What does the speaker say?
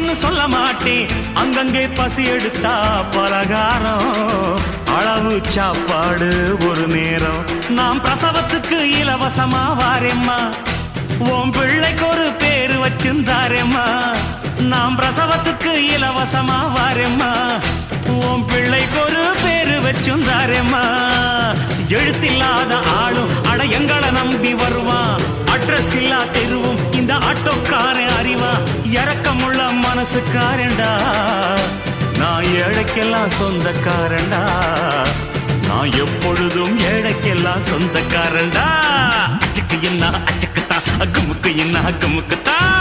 பசின்னு சொல்ல மாட்டேன். அங்கங்கே பசி எடுத்தா பலகாரம், அளவு சாப்பாடு ஒரு நேரம். நாம் பிரசவத்துக்கு இலவசமா வாரேம்மா, உன் பிள்ளைக்கு ஒரு பேரு வச்சிருந்தாரேம்மா. நாம் பிரசவத்துக்கு இலவசமா வாரேம்மா, உன் பிள்ளைக்கு ஒரு பேரு வச்சிருந்தாரேம்மா. எழுத்தில்லாத ஆளும் அட எங்களை நம்பி வருவான், அட்ரஸ் இல்லா தெருவும் இந்த ஆட்டோக்காரன் அறிவா. இறக்கமுள்ள மனசுக்காரண்டா, நான் ஏழைக்கெல்லாம் சொந்தக்காரண்டா, நான் எப்பொழுதும் ஏழைக்கெல்லாம் சொந்தக்காரண்டா. அச்சுக்கு என்ன அச்சுக்குத்தான், அக்குமுக்கு என்ன அக்குமுக்குத்தான்.